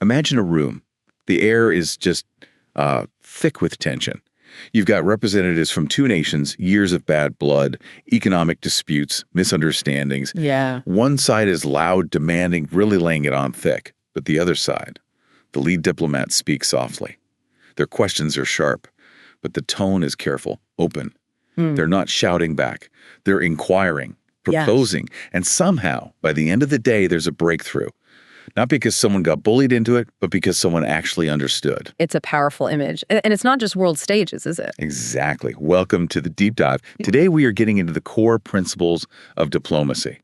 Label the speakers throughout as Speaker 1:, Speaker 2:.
Speaker 1: Imagine a room. The air is just thick with tension. You've got representatives from two nations, years of bad blood, economic disputes, misunderstandings.
Speaker 2: Yeah.
Speaker 1: One side is loud, demanding, really laying it on thick. But the other side, the lead diplomat, speaks softly. Their questions are sharp, but the tone is careful, open. They're not shouting back. They're inquiring, proposing, and somehow, by the end of the day, there's a breakthrough. Not because someone got bullied into it, but because someone actually understood.
Speaker 2: It's a powerful image. And it's not just world stages, is it?
Speaker 1: Exactly. Welcome to the Deep Dive. Today, we are getting into the core principles of diplomacy.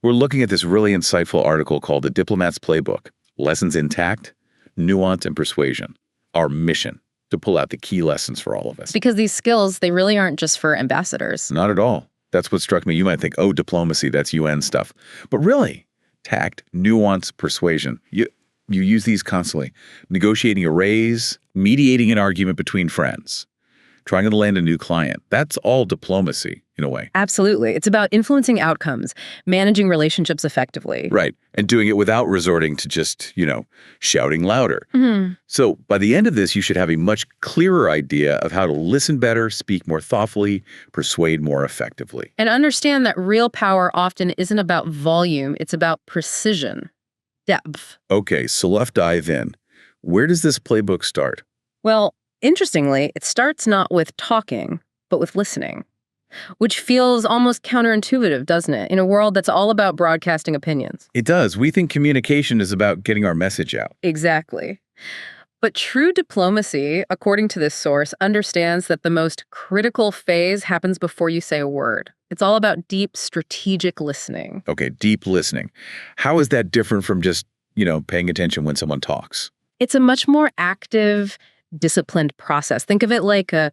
Speaker 1: We're looking at this really insightful article called The Diplomat's Playbook, Lessons in Tact, Nuance, and Persuasion. Our mission to pull out the key lessons for all of us.
Speaker 2: Because these skills, they really aren't just for ambassadors.
Speaker 1: Not at all. That's what struck me. You might think, oh, diplomacy, that's UN stuff. But really, tact, nuance, persuasion. You use these constantly. Negotiating a raise, mediating an argument between friends, trying to land a new client. That's all diplomacy, in a way.
Speaker 2: Absolutely. It's about influencing outcomes, managing relationships effectively.
Speaker 1: Right. And doing it without resorting to just, shouting louder. So by the end of this, you should have a much clearer idea of how to listen better, speak more thoughtfully, persuade more effectively.
Speaker 2: And understand that real power often isn't about volume. It's about precision, depth.
Speaker 1: Okay, so let's dive in. Where does this playbook start?
Speaker 2: Well, interestingly, it starts not with talking, but with listening, which feels almost counterintuitive, doesn't it, in a world that's all about broadcasting opinions?
Speaker 1: It does. We think communication is about getting our message out.
Speaker 2: Exactly. But true diplomacy, according to this source, understands that the most critical phase happens before you say a word. It's all about deep strategic listening.
Speaker 1: Okay, deep listening. How is that different from just, paying attention when someone talks?
Speaker 2: It's a much more active, disciplined process. Think of it like a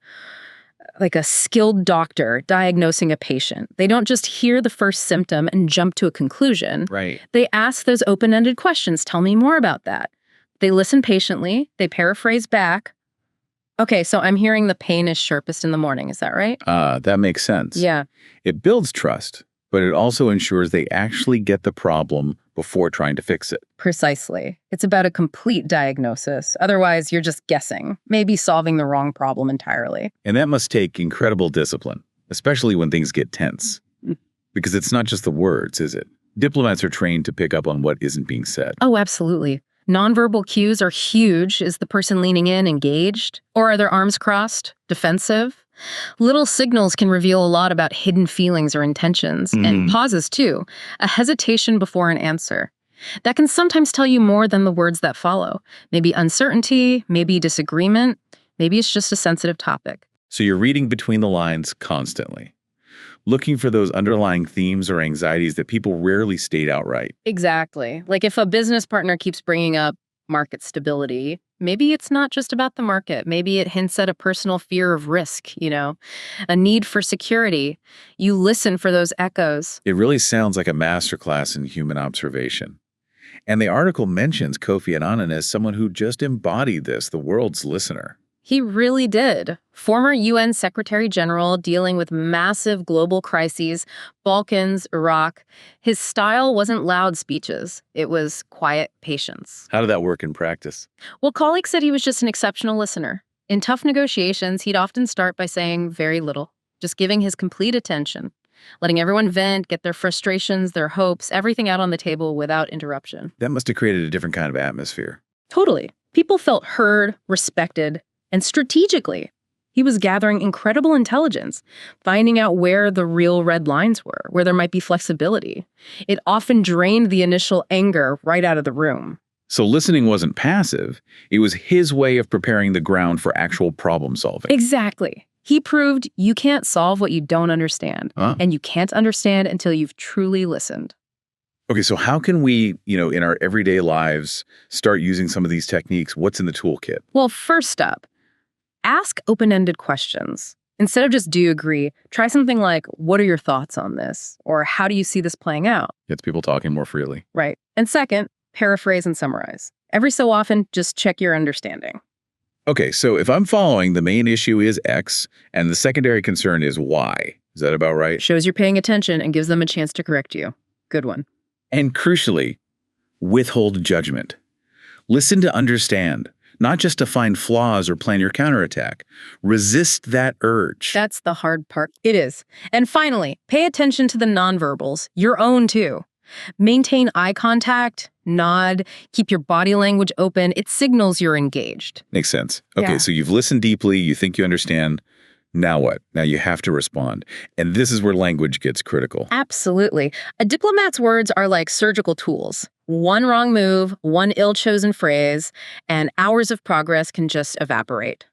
Speaker 2: skilled doctor diagnosing a patient. They don't just hear the first symptom and jump to a conclusion.
Speaker 1: Right.
Speaker 2: They ask those open-ended questions. Tell me more about that. They listen patiently. They paraphrase back. Okay, so I'm hearing the pain is sharpest in the morning. Is that right?
Speaker 1: That makes sense.
Speaker 2: Yeah.
Speaker 1: It builds trust, but it also ensures they actually get the problem before trying to fix it.
Speaker 2: Precisely. It's about a complete diagnosis. Otherwise, you're just guessing, maybe solving the wrong problem entirely.
Speaker 1: And that must take incredible discipline, especially when things get tense. Because it's not just the words, is it? Diplomats are trained to pick up on what isn't being said.
Speaker 2: Oh, absolutely. Nonverbal cues are huge. Is the person leaning in engaged? Or are their arms crossed, defensive? Little signals can reveal a lot about hidden feelings or intentions, and pauses too, a hesitation before an answer. That can sometimes tell you more than the words that follow. Maybe uncertainty, maybe disagreement, maybe it's just a sensitive topic.
Speaker 1: So you're reading between the lines constantly, looking for those underlying themes or anxieties that people rarely state outright.
Speaker 2: Exactly. Like if a business partner keeps bringing up market stability, maybe it's not just about the market. Maybe it hints at a personal fear of risk, a need for security. You listen for those echoes.
Speaker 1: It really sounds like a masterclass in human observation. And the article mentions Kofi Annan as someone who just embodied this, the world's listener.
Speaker 2: He really did. Former UN Secretary General dealing with massive global crises, Balkans, Iraq. His style wasn't loud speeches. It was quiet patience.
Speaker 1: How did that work in practice?
Speaker 2: Well, colleagues said he was just an exceptional listener. In tough negotiations, he'd often start by saying very little, just giving his complete attention, letting everyone vent, get their frustrations, their hopes, everything out on the table without interruption.
Speaker 1: That must have created a different kind of atmosphere.
Speaker 2: Totally. People felt heard, respected, and strategically, he was gathering incredible intelligence, finding out where the real red lines were, where there might be flexibility. It often drained the initial anger right out of the room.
Speaker 1: So listening wasn't passive. It was his way of preparing the ground for actual problem solving.
Speaker 2: Exactly. He proved you can't solve what you don't understand, and you can't understand until you've truly listened.
Speaker 1: Okay, so how can we, in our everyday lives, start using some of these techniques? What's in the toolkit?
Speaker 2: Well, first up, ask open-ended questions. Instead of just do you agree, try something like, what are your thoughts on this? Or how do you see this playing out?
Speaker 1: Gets people talking more freely.
Speaker 2: Right. And second, paraphrase and summarize. Every so often, just check your understanding.
Speaker 1: Okay, so if I'm following, the main issue is X, and the secondary concern is Y. Is that about right?
Speaker 2: Shows you're paying attention and gives them a chance to correct you. Good one.
Speaker 1: And crucially, withhold judgment. Listen to understand, not just to find flaws or plan your counterattack. Resist that urge.
Speaker 2: That's the hard part. It is. And finally, pay attention to the nonverbals, your own too. Maintain eye contact, nod, keep your body language open. It signals you're engaged.
Speaker 1: Makes sense. Okay,
Speaker 2: Yeah.
Speaker 1: so you've listened deeply, you think you understand. Now what? Now you have to respond. And this is where language gets critical.
Speaker 2: Absolutely. A diplomat's words are like surgical tools. One wrong move, one ill-chosen phrase, and hours of progress can just evaporate.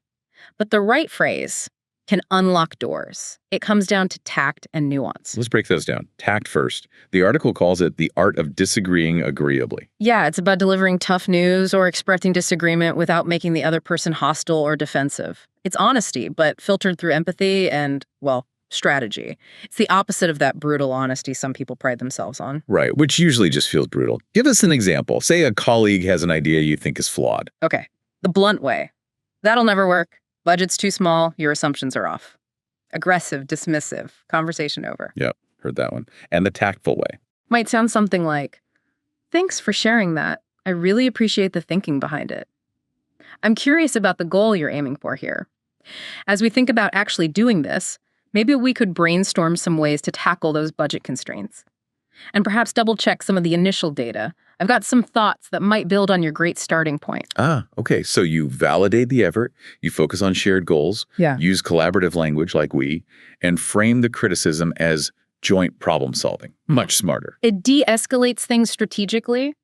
Speaker 2: But the right phrase can unlock doors. It comes down to tact and nuance.
Speaker 1: Let's break those down. Tact first. The article calls it the art of disagreeing agreeably.
Speaker 2: Yeah, it's about delivering tough news or expressing disagreement without making the other person hostile or defensive. It's honesty, but filtered through empathy and, well, strategy. It's the opposite of that brutal honesty some people pride themselves on.
Speaker 1: Right, which usually just feels brutal. Give us an example. Say a colleague has an idea you think is flawed.
Speaker 2: Okay, the blunt way. That'll never work. Budget's too small. Your assumptions are off. Aggressive, dismissive, conversation over.
Speaker 1: Yep, heard that one. And the tactful way.
Speaker 2: Might sound something like, "Thanks for sharing that. I really appreciate the thinking behind it. I'm curious about the goal you're aiming for here. As we think about actually doing this, maybe we could brainstorm some ways to tackle those budget constraints. And perhaps double-check some of the initial data. I've got some thoughts that might build on your great starting point."
Speaker 1: Okay. So you validate the effort, you focus on shared goals, use collaborative language like we, and frame the criticism as joint problem solving. Much smarter.
Speaker 2: It de-escalates things strategically.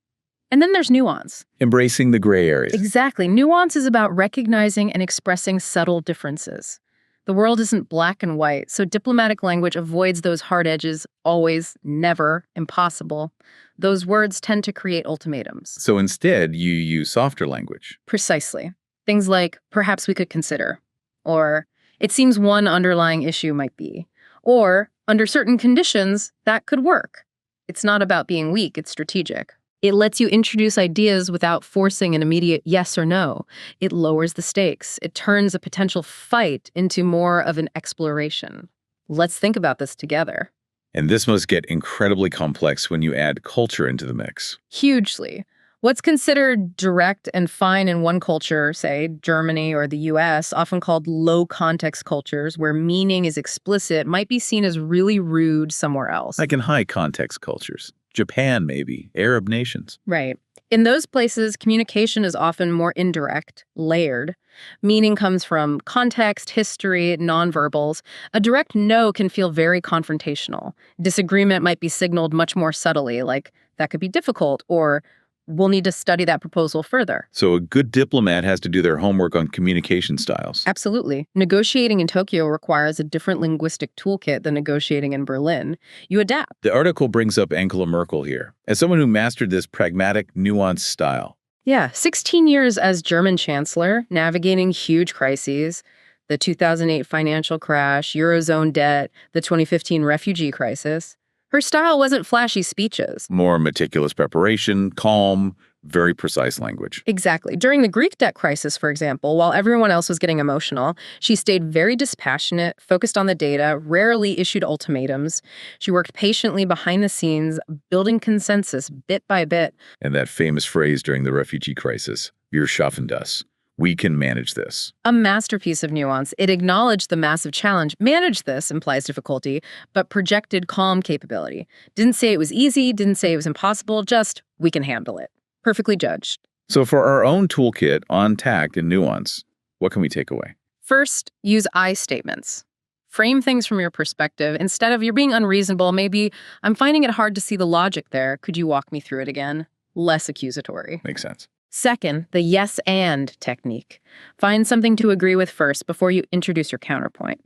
Speaker 2: And then there's nuance.
Speaker 1: Embracing the gray areas.
Speaker 2: Exactly. Nuance is about recognizing and expressing subtle differences. The world isn't black and white, so diplomatic language avoids those hard edges, always, never, impossible. Those words tend to create ultimatums.
Speaker 1: So instead, you use softer language.
Speaker 2: Precisely. Things like, "Perhaps we could consider," or "It seems one underlying issue might be," or "Under certain conditions, that could work." It's not about being weak, it's strategic. It lets you introduce ideas without forcing an immediate yes or no. It lowers the stakes. It turns a potential fight into more of an exploration. Let's think about this together.
Speaker 1: And this must get incredibly complex when you add culture into the mix.
Speaker 2: Hugely. What's considered direct and fine in one culture, say Germany or the US, often called low-context cultures, where meaning is explicit, might be seen as really rude somewhere else.
Speaker 1: Like in high-context cultures. Japan, maybe. Arab nations.
Speaker 2: Right. In those places, communication is often more indirect, layered. Meaning comes from context, history, nonverbals. A direct no can feel very confrontational. Disagreement might be signaled much more subtly, like "that could be difficult," or "we'll need to study that proposal further."
Speaker 1: So a good diplomat has to do their homework on communication styles.
Speaker 2: Absolutely. Negotiating in Tokyo requires a different linguistic toolkit than negotiating in Berlin. You adapt.
Speaker 1: The article brings up Angela Merkel here as someone who mastered this pragmatic, nuanced style.
Speaker 2: Yeah, 16 years as German chancellor, navigating huge crises, the 2008 financial crash, Eurozone debt, the 2015 refugee crisis. Her style wasn't flashy speeches.
Speaker 1: More meticulous preparation, calm, very precise language.
Speaker 2: Exactly. During the Greek debt crisis, for example, while everyone else was getting emotional, she stayed very dispassionate, focused on the data, rarely issued ultimatums. She worked patiently behind the scenes, building consensus bit by bit.
Speaker 1: And that famous phrase during the refugee crisis, "Wir schaffen das." We can manage this.
Speaker 2: A masterpiece of nuance. It acknowledged the massive challenge. Manage this implies difficulty, but projected calm capability. Didn't say it was easy, didn't say it was impossible, just we can handle it. Perfectly judged.
Speaker 1: So for our own toolkit on tact and nuance, what can we take away?
Speaker 2: First, use I statements. Frame things from your perspective. Instead of "you're being unreasonable," maybe "I'm finding it hard to see the logic there. Could you walk me through it again?" Less accusatory.
Speaker 1: Makes sense.
Speaker 2: Second, the yes and technique. Find something to agree with first before you introduce your counterpoint.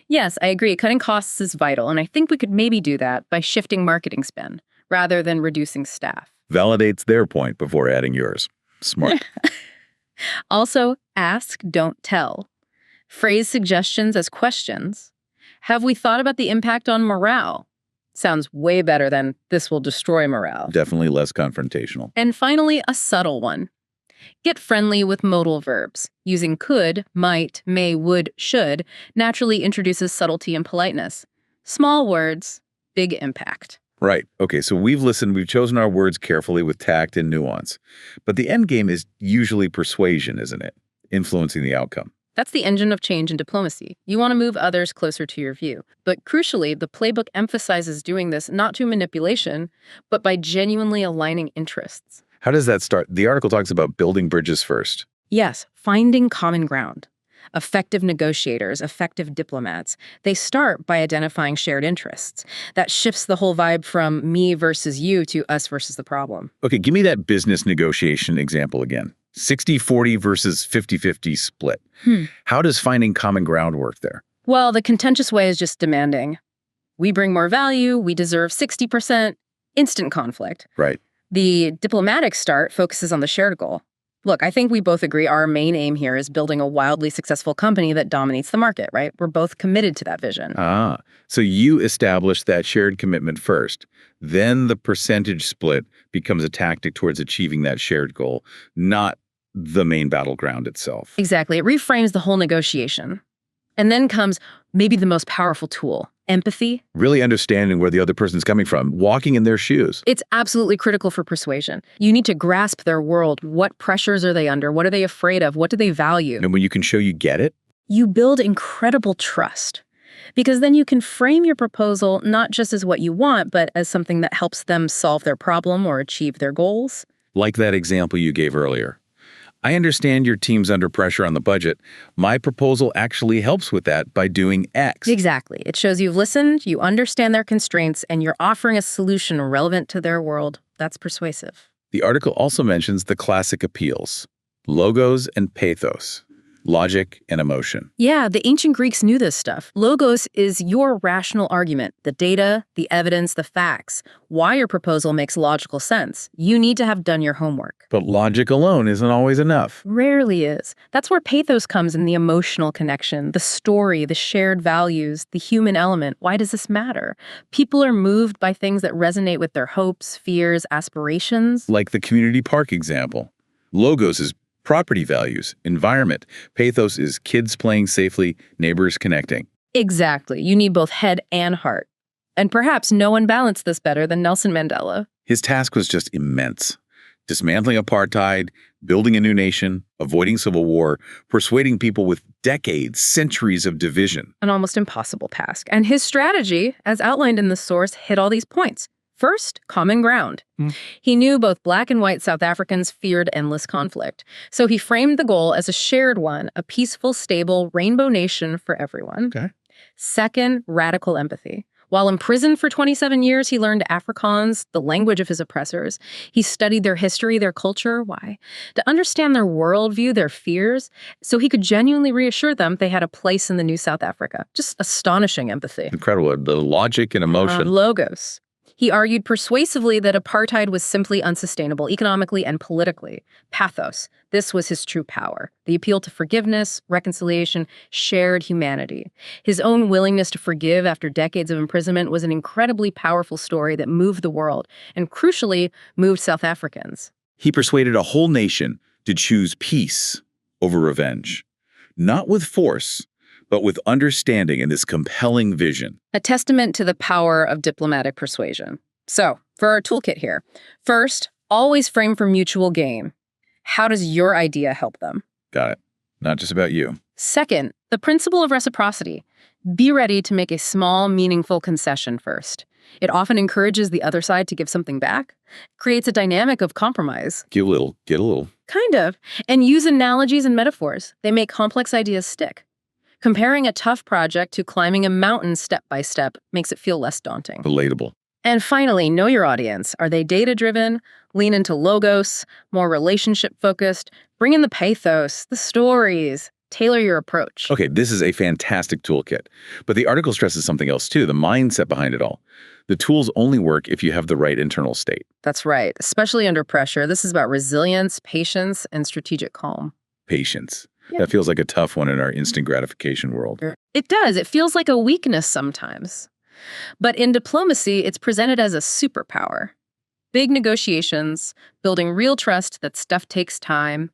Speaker 2: "Yes, I agree. Cutting costs is vital, and I think we could maybe do that by shifting marketing spend rather than reducing staff."
Speaker 1: Validates their point before adding yours. Smart.
Speaker 2: Also, ask, don't tell. Phrase suggestions as questions. "Have we thought about the impact on morale?" Sounds way better than "this will destroy morale."
Speaker 1: Definitely less confrontational.
Speaker 2: And finally, a subtle one. Get friendly with modal verbs. Using could, might, may, would, should naturally introduces subtlety and politeness. Small words, big impact.
Speaker 1: Right. Okay, so we've listened, we've chosen our words carefully with tact and nuance. But the end game is usually persuasion, isn't it? Influencing the outcome.
Speaker 2: That's the engine of change in diplomacy. You want to move others closer to your view. But crucially, the playbook emphasizes doing this not through manipulation, but by genuinely aligning interests.
Speaker 1: How does that start? The article talks about building bridges first.
Speaker 2: Yes, finding common ground. Effective negotiators, effective diplomats, they start by identifying shared interests. That shifts the whole vibe from me versus you to us versus the problem.
Speaker 1: Okay, give me that business negotiation example again. 60-40 versus 50-50 split. How does finding common ground work there?
Speaker 2: Well, the contentious way is just demanding. We bring more value, we deserve 60%, instant conflict.
Speaker 1: Right.
Speaker 2: The diplomatic start focuses on the shared goal. Look, I think we both agree our main aim here is building a wildly successful company that dominates the market, right? We're both committed to that vision.
Speaker 1: So you establish that shared commitment first. Then the percentage split becomes a tactic towards achieving that shared goal, not the main battleground itself.
Speaker 2: Exactly. It reframes the whole negotiation. And then comes maybe the most powerful tool, empathy.
Speaker 1: Really understanding where the other person's coming from, walking in their shoes.
Speaker 2: It's absolutely critical for persuasion. You need to grasp their world. What pressures are they under? What are they afraid of? What do they value?
Speaker 1: And when you can show you get it,
Speaker 2: you build incredible trust. Because then you can frame your proposal not just as what you want, but as something that helps them solve their problem or achieve their goals.
Speaker 1: like that example you gave earlier. I understand your team's under pressure on the budget. My proposal actually helps with that by doing X.
Speaker 2: Exactly. It shows you've listened, you understand their constraints, and you're offering a solution relevant to their world. That's persuasive.
Speaker 1: The article also mentions the classic appeals, logos and pathos, logic and emotion.
Speaker 2: Yeah, the ancient Greeks knew this stuff. Logos is your rational argument, the data, the evidence, the facts, why your proposal makes logical sense. You need to have done your homework.
Speaker 1: But logic alone isn't always enough.
Speaker 2: Rarely is. That's where pathos comes in, the emotional connection, the story, the shared values, the human element. Why does this matter? People are moved by things that resonate with their hopes, fears, aspirations.
Speaker 1: Like the community park example. Logos is property values, environment. Pathos is kids playing safely, neighbors connecting.
Speaker 2: Exactly. You need both head and heart. And perhaps no one balanced this better than Nelson Mandela.
Speaker 1: His task was just immense. Dismantling apartheid, building a new nation, avoiding civil war, persuading people with decades, centuries of division.
Speaker 2: An almost impossible task. And his strategy, as outlined in the source, hit all these points. First, common ground. He knew both Black and white South Africans feared endless conflict. So he framed the goal as a shared one, a peaceful, stable, rainbow nation for everyone.
Speaker 1: Okay.
Speaker 2: Second, radical empathy. While imprisoned for 27 years, he learned Afrikaans, the language of his oppressors. He studied their history, their culture. Why? To understand their worldview, their fears, so he could genuinely reassure them they had a place in the new South Africa. Just astonishing empathy.
Speaker 1: Incredible. The logic and emotion.
Speaker 2: Logos. He argued persuasively that apartheid was simply unsustainable economically and politically. Pathos. This was his true power. The appeal to forgiveness, reconciliation, shared humanity. His own willingness to forgive after decades of imprisonment was an incredibly powerful story that moved the world and, crucially, moved South Africans.
Speaker 1: He persuaded a whole nation to choose peace over revenge. Not with force, but with understanding and this compelling vision.
Speaker 2: A testament to the power of diplomatic persuasion. So, for our toolkit here, first, always frame for mutual gain. How does your idea help them?
Speaker 1: Got it. Not just about you.
Speaker 2: Second, the principle of reciprocity. Be ready to make a small, meaningful concession first. It often encourages the other side to give something back, creates a dynamic of compromise.
Speaker 1: Give a little, get a little.
Speaker 2: Kind of. And use analogies and metaphors. They make complex ideas stick. Comparing a tough project to climbing a mountain step by step makes it feel less daunting.
Speaker 1: Relatable.
Speaker 2: And finally, know your audience. Are they data-driven? Lean into logos, more relationship-focused. Bring in the pathos, the stories. Tailor your approach.
Speaker 1: Okay, this is a fantastic toolkit. But the article stresses something else too, the mindset behind it all. The tools only work if you have the right internal state.
Speaker 2: That's right, especially under pressure. This is about resilience, patience, and strategic calm.
Speaker 1: Patience.
Speaker 2: Yeah.
Speaker 1: That feels like a tough one in our instant gratification world.
Speaker 2: It does. It feels like a weakness sometimes. But in diplomacy, it's presented as a superpower. Big negotiations, building real trust that stuff takes time,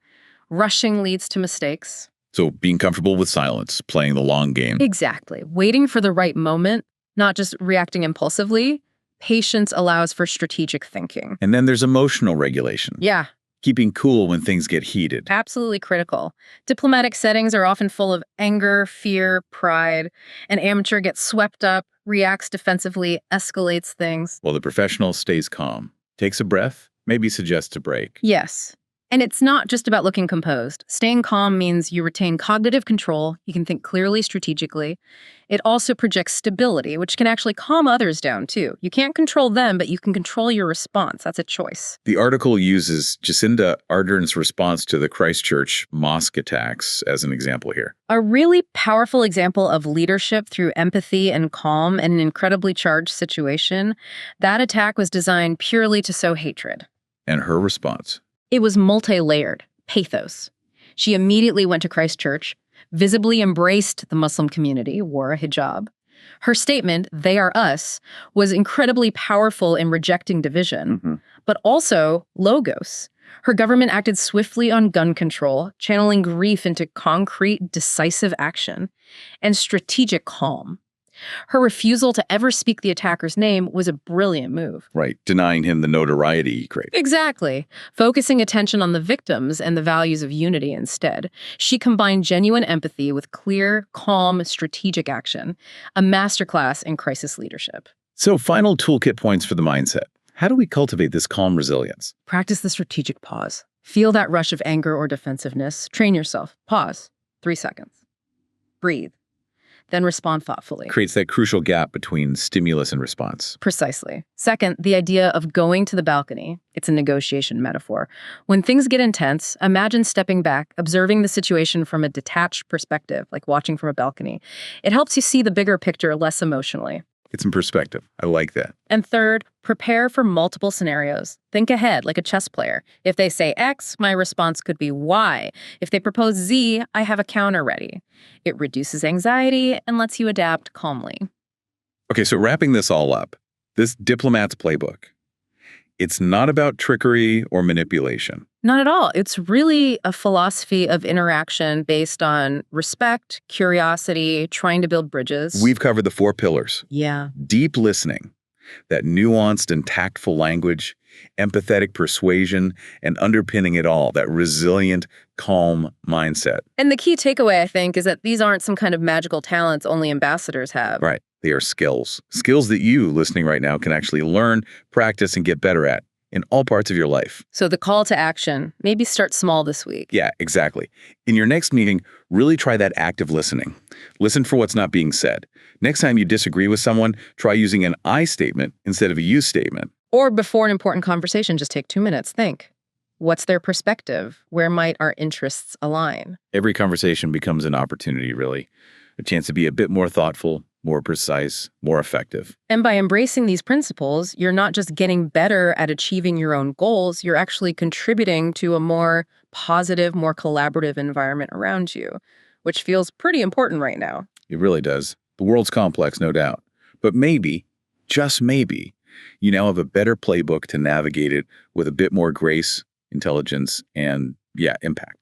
Speaker 2: rushing leads to mistakes.
Speaker 1: So being comfortable with silence, playing the long game.
Speaker 2: Exactly. Waiting for the right moment, not just reacting impulsively. Patience allows for strategic thinking.
Speaker 1: And then there's emotional regulation.
Speaker 2: Yeah,
Speaker 1: Keeping cool when things get heated.
Speaker 2: absolutely critical. Diplomatic settings are often full of anger, fear, pride. An amateur gets swept up, reacts defensively, escalates things.
Speaker 1: While the professional stays calm, takes a breath, maybe suggests a break.
Speaker 2: Yes. And it's not just about looking composed. Staying calm means you retain cognitive control, you can think clearly strategically. It also projects stability, which can actually calm others down too. You can't control them, but you can control your response. That's a choice.
Speaker 1: The article uses Jacinda Ardern's response to the Christchurch mosque attacks as an example here.
Speaker 2: A really powerful example of leadership through empathy and calm in an incredibly charged situation. That attack was designed purely to sow hatred.
Speaker 1: And her response.
Speaker 2: It was multi-layered, pathos. She immediately went to Christchurch, visibly embraced the Muslim community, wore a hijab. Her statement, "They are us," was incredibly powerful in rejecting division, but also logos. Her government acted swiftly on gun control, channeling grief into concrete, decisive action, and strategic calm. Her refusal to ever speak the attacker's name was a brilliant move.
Speaker 1: Right, denying him the notoriety he craved.
Speaker 2: Exactly. Focusing attention on the victims and the values of unity instead. She combined genuine empathy with clear, calm, strategic action. A masterclass in crisis leadership.
Speaker 1: So, final toolkit points for the mindset. How do we cultivate this calm resilience?
Speaker 2: Practice the strategic pause. Feel that rush of anger or defensiveness. Train yourself. Pause. 3 seconds. Breathe. Then respond thoughtfully.
Speaker 1: Creates that crucial gap between stimulus and response.
Speaker 2: Precisely. Second, the idea of going to the balcony. It's a negotiation metaphor. When things get intense, imagine stepping back, observing the situation from a detached perspective, like watching from a balcony. It helps you see the bigger picture less emotionally.
Speaker 1: It's in perspective. I like that.
Speaker 2: And third, prepare for multiple scenarios. Think ahead, like a chess player. If they say X, my response could be Y. If they propose Z, I have a counter ready. It reduces anxiety and lets you adapt calmly.
Speaker 1: Okay, so wrapping this all up, this diplomat's playbook, it's not about trickery or manipulation.
Speaker 2: Not at all. It's really a philosophy of interaction based on respect, curiosity, trying to build bridges.
Speaker 1: We've covered the 4 pillars.
Speaker 2: Yeah.
Speaker 1: Deep listening, that nuanced and tactful language, empathetic persuasion, and underpinning it all, that resilient, calm mindset.
Speaker 2: And the key takeaway, I think, is that these aren't some kind of magical talents only ambassadors have.
Speaker 1: Right. They are skills. Skills that you, listening right now, can actually learn, practice, and get better at in all parts of your life.
Speaker 2: So the call to action, maybe start small this week.
Speaker 1: Yeah, exactly. In your next meeting, really try that active listening. Listen for what's not being said. Next time you disagree with someone, try using an I statement instead of a you statement.
Speaker 2: Or before an important conversation, just take 2 minutes. Think. What's their perspective? Where might our interests align?
Speaker 1: Every conversation becomes an opportunity, really. A chance to be a bit more thoughtful, more precise, more effective.
Speaker 2: And by embracing these principles, you're not just getting better at achieving your own goals, you're actually contributing to a more positive, more collaborative environment around you, which feels pretty important right now.
Speaker 1: It really does. The world's complex, no doubt. But maybe, just maybe, you now have a better playbook to navigate it with a bit more grace, intelligence, and, impact.